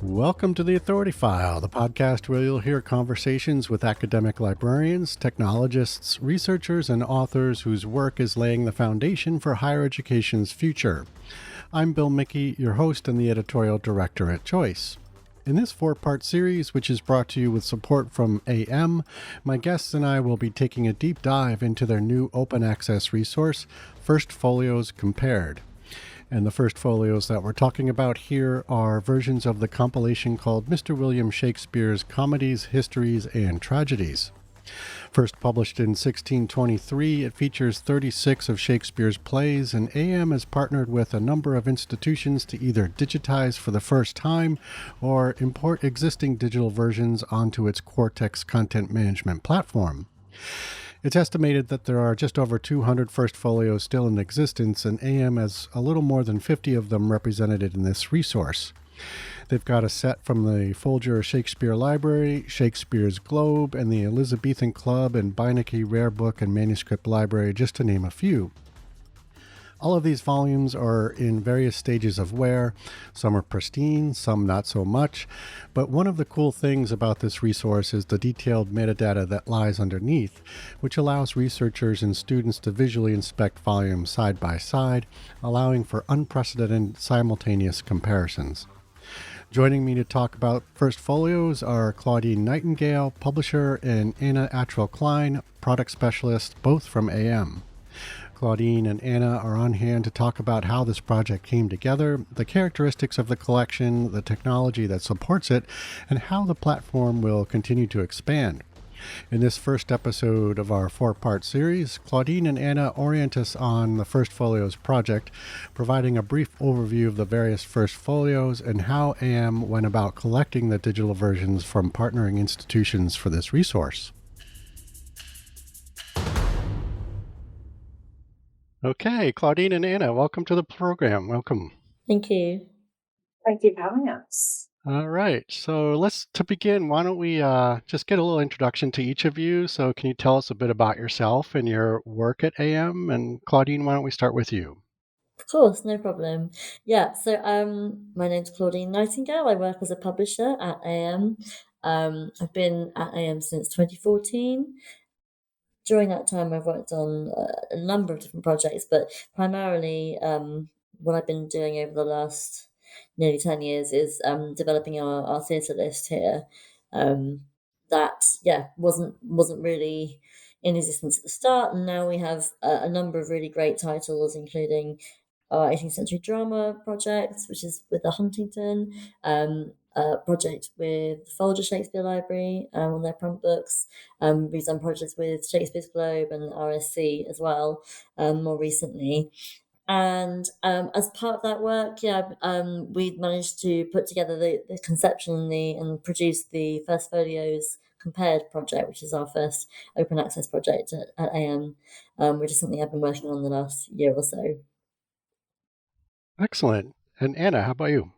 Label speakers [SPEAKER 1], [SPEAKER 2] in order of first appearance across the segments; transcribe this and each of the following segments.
[SPEAKER 1] Welcome to the Authority File, the podcast where you'll hear conversations with academic librarians, technologists, researchers, and authors whose work is laying the foundation for higher education's future. I'm Bill Mickey, your host and the editorial director at Choice. In this four-part series, which is brought to you with support from AM, my guests and I will be taking a deep dive into their new open access resource, First Folios Compared. And the first folios that we're talking about here are versions of the compilation called Mr. William Shakespeare's Comedies, Histories, and Tragedies. First published in 1623, it features 36 of Shakespeare's plays, and AM has partnered with a number of institutions to either digitize for the first time or import existing digital versions onto its Cortex content management platform. It's estimated that there are just over 200 First Folios still in existence, and AM has a little more than 50 of them represented in this resource. They've got a set from the Folger Shakespeare Library, Shakespeare's Globe, and the Elizabethan Club and Beinecke Rare Book and Manuscript Library, just to name a few. All of these volumes are in various stages of wear. Some are pristine, some not so much. But one of the cool things about this resource is the detailed metadata that lies underneath, which allows researchers and students to visually inspect volumes side by side, allowing for unprecedented simultaneous comparisons. Joining me to talk about First Folios are Claudine Nightingale, publisher, and Ana Attrell-Klein, product specialist, both from AM. Claudine and Ana are on hand to talk about how this project came together, the characteristics of the collection, the technology that supports it, and how the platform will continue to expand. In this first episode of our four-part series, Claudine and Ana orient us on the First Folios project, providing a brief overview of the various First Folios and how AM went about collecting the digital versions from partnering institutions for this resource. Okay, Claudine and Ana, welcome to the program. Welcome.
[SPEAKER 2] Thank you.
[SPEAKER 3] Thank you for having us.
[SPEAKER 1] All right, so to begin, why don't we just get a little introduction to each of you. So can you tell us a bit about yourself and your work at AM? And Claudine, why don't we start with you?
[SPEAKER 2] Of course, no problem. Yeah, so my name's Claudine Nightingale. I work as a publisher at AM. I've been at AM since 2014. During that time, I've worked on a number of different projects, but primarily what I've been doing over the last nearly 10 years is developing our theatre list here. That wasn't really in existence at the start, and now we have a number of really great titles, including our 18th century drama project, which is with the Huntington, a project with the Folger Shakespeare Library on their print books. We've done projects with Shakespeare's Globe and RSC as well, more recently. And as part of that work, we managed to put together the conception and produce the First Folios Compared project, which is our first open access project at AM, which is something I've been working on the last year or so.
[SPEAKER 1] Excellent. And Ana, how about you?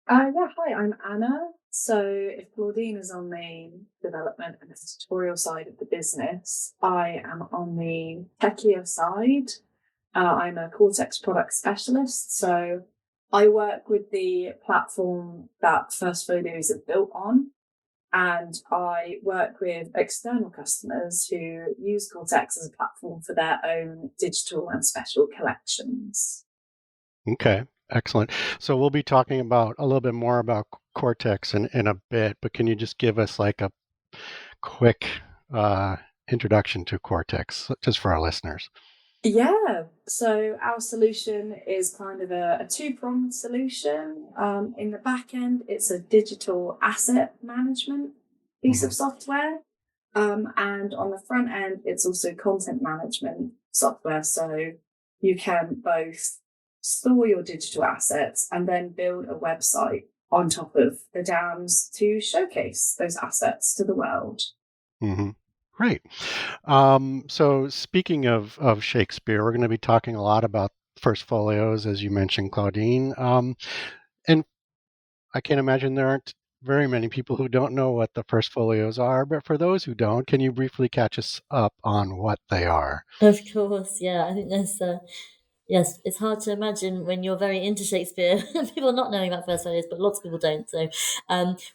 [SPEAKER 3] Hi, I'm Ana. So if Claudine is on the development and editorial side of the business, I am on the techier side. I'm a Cortex product specialist, so I work with the platform that First Folios are built on, and I work with external customers who use Cortex as a platform for their own digital and special collections.
[SPEAKER 1] Okay, excellent. So we'll be talking about a little bit more about Cortex in a bit, but can you just give us like a quick introduction to Cortex, just for our listeners?
[SPEAKER 3] Yeah, so our solution is kind of a two-pronged solution. In the back end, it's a digital asset management piece of software. And on the front end, it's also content management software. So you can both store your digital assets and then build a website on top of the dams to showcase those assets to the world.
[SPEAKER 1] Mm-hmm. Great. So speaking of Shakespeare, we're going to be talking a lot about First Folios, as you mentioned, Claudine. And I can't imagine there aren't very many people who don't know what the First Folios are, but for those who don't, can you briefly catch us up on what they are?
[SPEAKER 2] Of course, yeah. I think there's Yes, it's hard to imagine when you're very into Shakespeare, people not knowing about First Folios, but lots of people don't. So,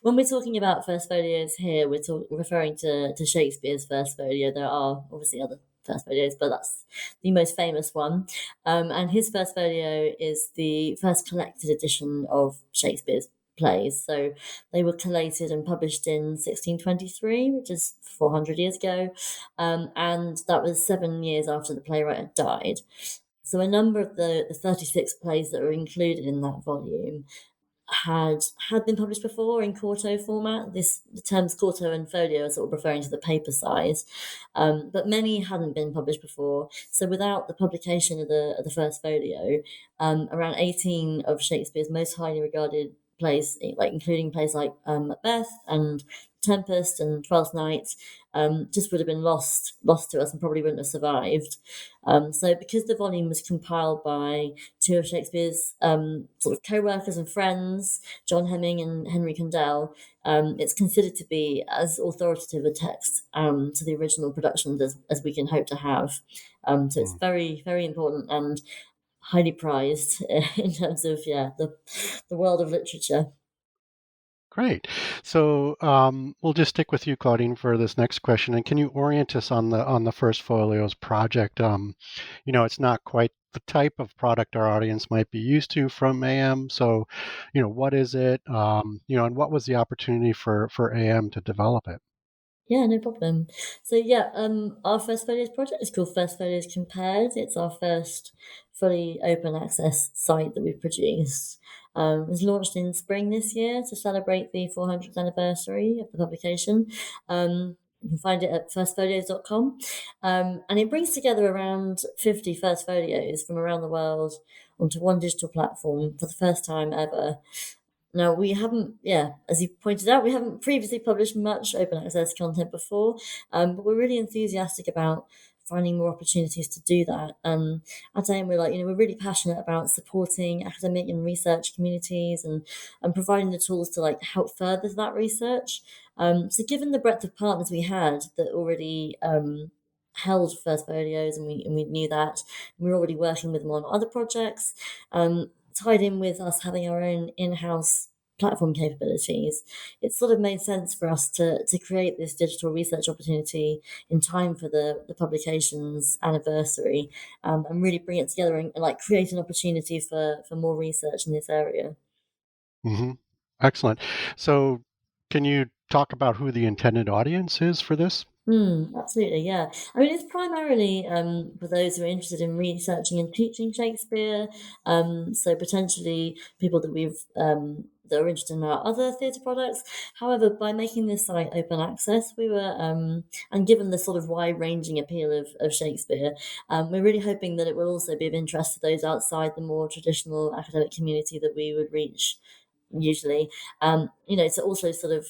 [SPEAKER 2] when we're talking about First Folios here, referring to Shakespeare's First Folio. There are obviously other First Folios, but that's the most famous one. And his First Folio is the first collected edition of Shakespeare's plays. So they were collated and published in 1623, which is 400 years ago. And that was 7 years after the playwright had died. So a number of the 36 plays that were included in that volume had been published before in quarto format. The terms quarto and folio are sort of referring to the paper size, but many hadn't been published before. So without the publication of the first folio, around 18 of Shakespeare's most highly regarded plays, like including plays like Macbeth and Tempest and Twelfth Night, just would have been lost to us and probably wouldn't have survived. So because the volume was compiled by two of Shakespeare's sort of co-workers and friends, John Hemming and Henry Condell, it's considered to be as authoritative a text to the original productions as we can hope to have. So it's very, very important and highly prized in terms of the world of literature.
[SPEAKER 1] Great. So we'll just stick with you, Claudine, for this next question. And can you orient us on the First Folios project? It's not quite the type of product our audience might be used to from AM. So, what is it? And what was the opportunity for AM to develop it?
[SPEAKER 2] Yeah, no problem. So our First Folios project is called First Folios Compared. It's our first fully open access site that we've produced. It was launched in spring this year to celebrate the 400th anniversary of the publication. You can find it at firstfolios.com. And it brings together around 50 First Folios from around the world onto one digital platform for the first time ever. Now, we haven't, as you pointed out, we haven't previously published much open access content before, but we're really enthusiastic about finding more opportunities to do that. At AIM, we're really passionate about supporting academic and research communities and providing the tools to help further that research. So given the breadth of partners we had that already held First Folios, and we knew that, we were already working with them on other projects, tied in with us having our own in-house platform capabilities, it sort of made sense for us to create this digital research opportunity in time for the publication's anniversary, and really bring it together and create an opportunity for more research in this area.
[SPEAKER 1] Mm-hmm. Excellent. So can you talk about who the intended audience is for this?
[SPEAKER 2] Absolutely, yeah. I mean, it's primarily for those who are interested in researching and teaching Shakespeare. So potentially people that are interested in our other theatre products. However, by making this site open access, we were and given the sort of wide-ranging appeal of Shakespeare, we're really hoping that it will also be of interest to those outside the more traditional academic community that we would reach usually. To also sort of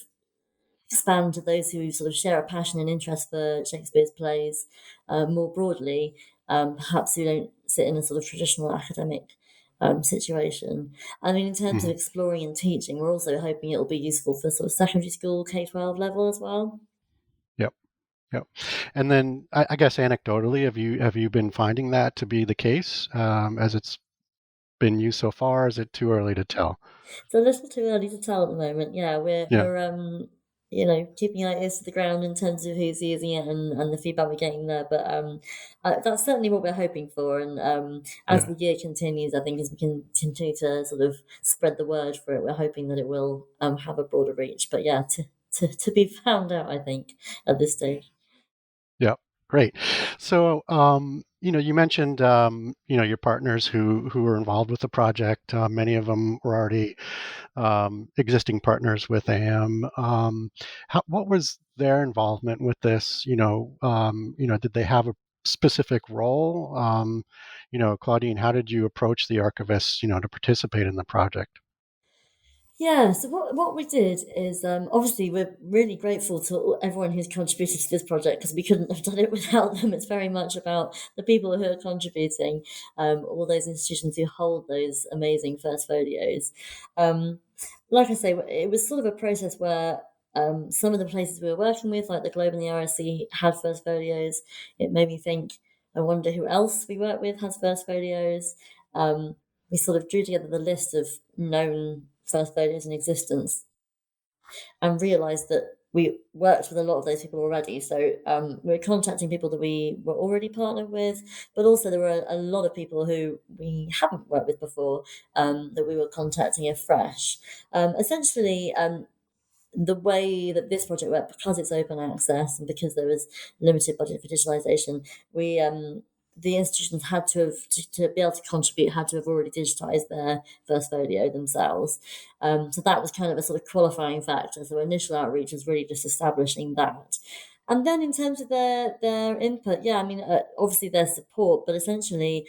[SPEAKER 2] expand to those who sort of share a passion and interest for Shakespeare's plays more broadly, perhaps who don't sit in a sort of traditional academic situation. I mean, in terms of exploring and teaching, we're also hoping it will be useful for sort of secondary school K-12 level as well.
[SPEAKER 1] Yep. Yep. And then I guess anecdotally, have you been finding that to be the case as it's been used so far? Is it too early to tell?
[SPEAKER 2] It's a little too early to tell at the moment. Yeah,
[SPEAKER 1] Yeah.
[SPEAKER 2] we're keeping our ears to the ground in terms of who's using it and the feedback we're getting there. But that's certainly what we're hoping for. And as the year continues, I think as we can continue to sort of spread the word for it, we're hoping that it will have a broader reach. But yeah, to be found out, I think, at this stage.
[SPEAKER 1] Yeah, great. So, you mentioned, your partners who were involved with the project. Many of them were already existing partners with AM. What was their involvement with this? Did they have a specific role? Claudine, how did you approach the archivists, to participate in the project?
[SPEAKER 2] Yeah, so what we did is obviously we're really grateful to everyone who's contributed to this project because we couldn't have done it without them. It's very much about the people who are contributing, all those institutions who hold those amazing First Folios. Like I say, it was sort of a process where some of the places we were working with, like the Globe and the RSC, had First Folios. It made me think, I wonder who else we work with has First Folios. We sort of drew together the list of known First Folios in existence and realised that we worked with a lot of those people already. So we were contacting people that we were already partnered with, but also there were a lot of people who we haven't worked with before that we were contacting afresh. Essentially, the way that this project worked, because it's open access and because there was limited budget for digitalization, we the institutions had to have to be able to contribute, had to have already digitized their First Folio themselves. So that was kind of a sort of qualifying factor. So initial outreach was really just establishing that. And then in terms of their input, yeah, I mean, obviously their support, but essentially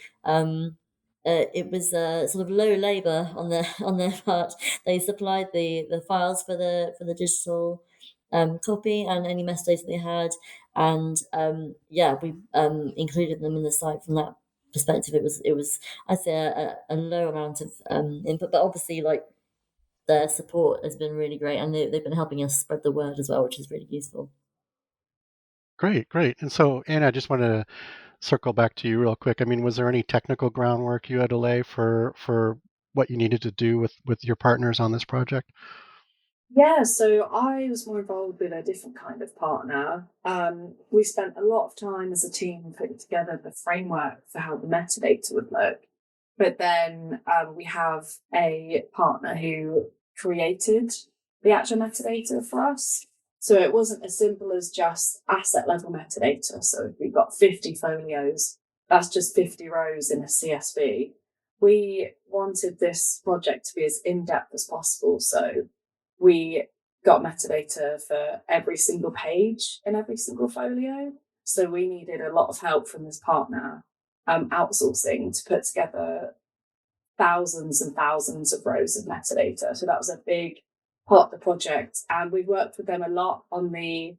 [SPEAKER 2] it was sort of low labour on their part. They supplied the files for the digital copy and any metadata they had, and we included them in the site from that perspective. It was I'd say a low amount of input, but obviously like their support has been really great, and they've been helping us spread the word as well, which is really useful.
[SPEAKER 1] Great. And so, Anna, I just want to circle back to you real quick. I mean, was there any technical groundwork you had to lay for what you needed to do with your partners on this project?
[SPEAKER 3] Yeah, so I was more involved with a different kind of partner. We spent a lot of time as a team putting together the framework for how the metadata would look. But then we have a partner who created the actual metadata for us. So it wasn't as simple as just asset level metadata. So if we've got 50 folios, that's just 50 rows in a CSV. We wanted this project to be as in-depth as possible. So we got metadata for every single page in every single folio. So we needed a lot of help from this partner, outsourcing to put together thousands and thousands of rows of metadata. So that was a big part of the project. And we worked with them a lot on the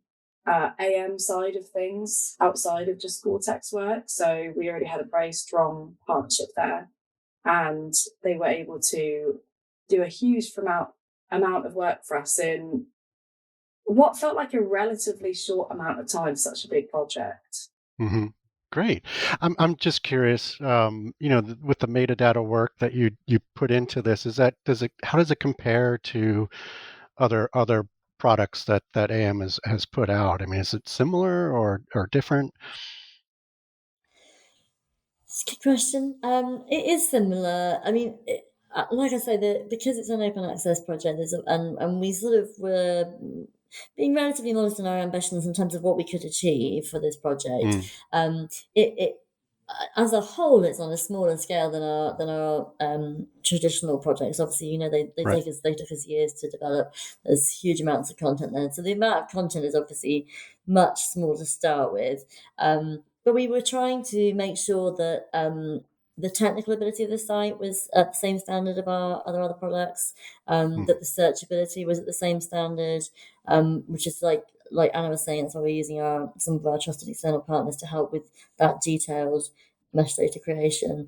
[SPEAKER 3] AM side of things outside of just Gore-Tex work. So we already had a very strong partnership there. And they were able to do a huge amount of work for us in what felt like a relatively short amount of time, such a big project.
[SPEAKER 1] Mm-hmm. Great. I'm just curious, with the metadata work that you put into this, how does it compare to other products that AM has put out? I mean, is it similar or different?
[SPEAKER 2] It's a good question. It is similar. I mean, like I say, because it's an open access project, and we sort of were being relatively modest in our ambitions in terms of what we could achieve for this project. It as a whole, it's on a smaller scale than our traditional projects. Obviously, they
[SPEAKER 1] Right.
[SPEAKER 2] took us years to develop. There's huge amounts of content there, so the amount of content is obviously much smaller to start with. But we were trying to make sure that the technical ability of the site was at the same standard of our other products, that the searchability was at the same standard, which is like Anna was saying, that's why we're using some of our trusted external partners to help with that detailed metadata creation.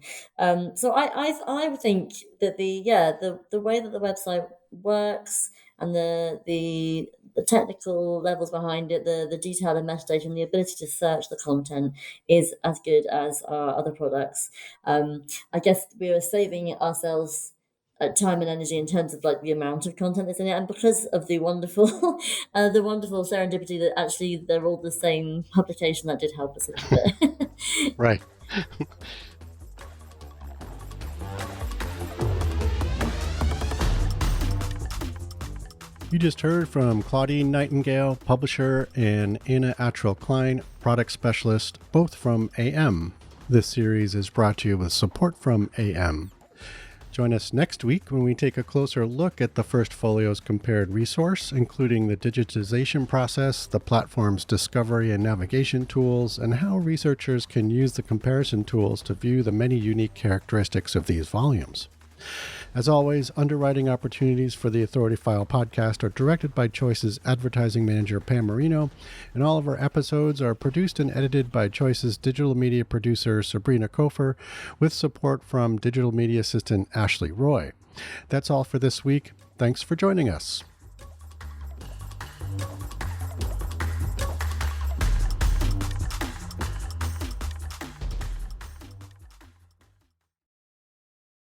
[SPEAKER 2] So I would think that the way that the website works and the technical levels behind it, the detail and metadata and the ability to search the content is as good as our other products. I guess we were saving ourselves time and energy in terms of like the amount of content that's in it, and because of the wonderful the wonderful serendipity that actually they're all the same publication, that did help us a little bit.
[SPEAKER 1] Right. You just heard from Claudine Nightingale, publisher, and Anna Attrell-Klein, product specialist, both from AM. This series is brought to you with support from AM. Join us next week when we take a closer look at the First Folios Compared resource, including the digitization process, the platform's discovery and navigation tools, and how researchers can use the comparison tools to view the many unique characteristics of these volumes. As always, underwriting opportunities for the Authority File podcast are directed by Choice's advertising manager, Pam Marino, and all of our episodes are produced and edited by Choice's digital media producer, Sabrina Kofer, with support from digital media assistant, Ashley Roy. That's all for this week. Thanks for joining us.